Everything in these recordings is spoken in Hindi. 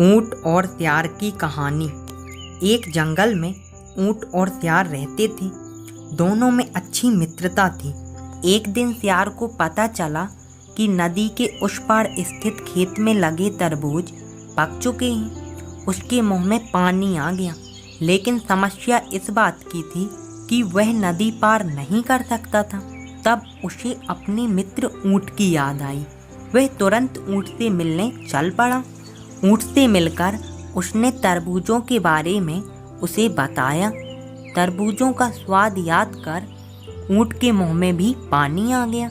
ऊंट और सियार की कहानी। एक जंगल में ऊंट और सियार रहते थे। दोनों में अच्छी मित्रता थी। एक दिन सियार को पता चला कि नदी के उस पार स्थित खेत में लगे तरबूज पक चुके हैं। उसके मुंह में पानी आ गया, लेकिन समस्या इस बात की थी कि वह नदी पार नहीं कर सकता था। तब उसे अपने मित्र ऊंट की याद आई। वह तुरंत ऊंट से मिलने चल पड़ा। ऊंट से मिलकर उसने तरबूजों के बारे में उसे बताया। तरबूजों का स्वाद याद कर ऊंट के मुंह में भी पानी आ गया।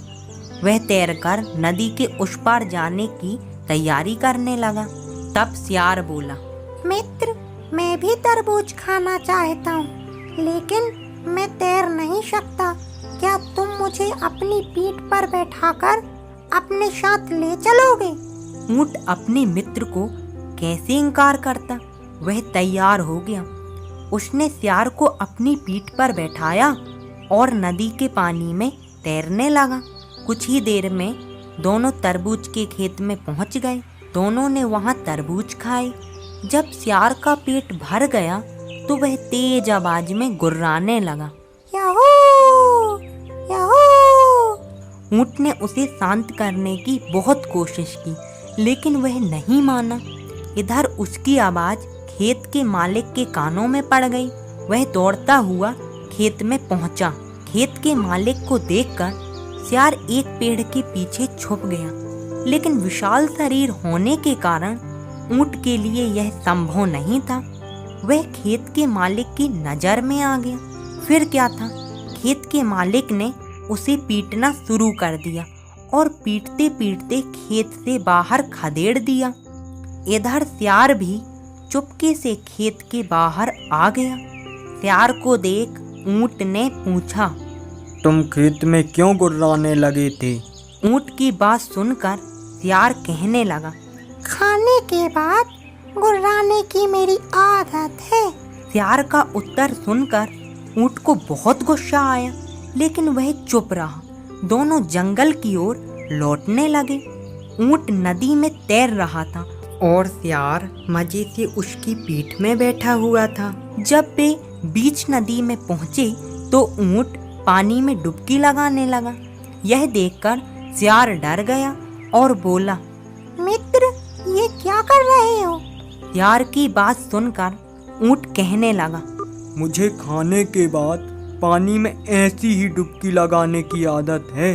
वह तैरकर नदी के उस पार जाने की तैयारी करने लगा। तब सियार बोला, मित्र, मैं भी तरबूज खाना चाहता हूँ, लेकिन मैं तैर नहीं सकता। क्या तुम मुझे अपनी पीठ पर बैठाकर अपने साथ ले चलोगे? ऊंट अपने मित्र को कैसे इनकार करता। वह तैयार हो गया। उसने सियार को अपनी पीठ पर बैठाया और नदी के पानी में तैरने लगा। कुछ ही देर में दोनों तरबूज के खेत में पहुंच गए। दोनों ने वहां तरबूज खाए। जब सियार का पेट भर गया तो वह तेज आवाज में गुर्राने लगा, याहू याहू। ऊंट ने उसे शांत करने की बहुत कोशिश की, लेकिन वह नहीं माना। इधर उसकी आवाज खेत के मालिक के कानों में पड़ गई। वह दौड़ता हुआ खेत में पहुंचा। खेत के मालिक को देखकर सियार एक पेड़ के पीछे छुप गया, लेकिन विशाल शरीर होने के कारण ऊंट के लिए यह संभव नहीं था। वह खेत के मालिक की नजर में आ गया। फिर क्या था, खेत के मालिक ने उसे पीटना शुरू कर दिया और पीटते पीटते खेत से बाहर खदेड़ दिया। इधर सियार भी चुपके से खेत के बाहर आ गया। सियार को देख ऊंट ने पूछा, तुम खेत में क्यों गुर्राने लगे थे? ऊंट की बात सुनकर सियार कहने लगा, खाने के बाद गुर्राने की मेरी आदत है। सियार का उत्तर सुनकर ऊंट को बहुत गुस्सा आया, लेकिन वह चुप रहा। दोनों जंगल की ओर लौटने लगे। ऊंट नदी में तैर रहा था और सियार मजे से उसकी पीठ में बैठा हुआ था। जब वे बीच नदी में पहुंचे तो ऊंट पानी में डुबकी लगाने लगा। यह देखकर सियार डर गया और बोला, मित्र, ये क्या कर रहे हो? सियार की बात सुनकर ऊंट कहने लगा, मुझे खाने के बाद पानी में ऐसी ही डुबकी लगाने की आदत है।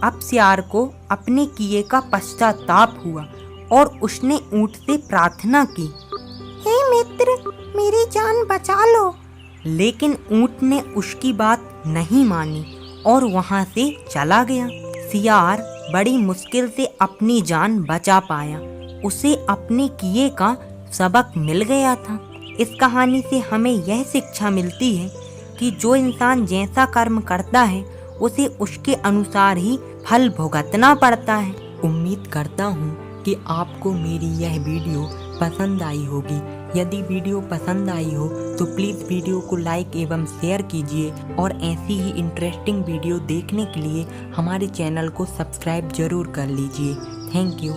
अब सियार को अपने किए का पश्चाताप हुआ और उसने ऊंट से प्रार्थना की, हे मित्र, मेरी जान बचा लो। लेकिन ऊंट ने उसकी बात नहीं मानी और वहां से चला गया। सियार बड़ी मुश्किल से अपनी जान बचा पाया। उसे अपने किए का सबक मिल गया था। इस कहानी से हमें यह शिक्षा मिलती है कि जो इंसान जैसा कर्म करता है उसे उसके अनुसार ही फल भुगतना पड़ता है। उम्मीद करता हूँ कि आपको मेरी यह वीडियो पसंद आई होगी। यदि वीडियो पसंद आई हो तो प्लीज़ वीडियो को लाइक एवं शेयर कीजिए और ऐसी ही इंटरेस्टिंग वीडियो देखने के लिए हमारे चैनल को सब्सक्राइब जरूर कर लीजिए। Thank you.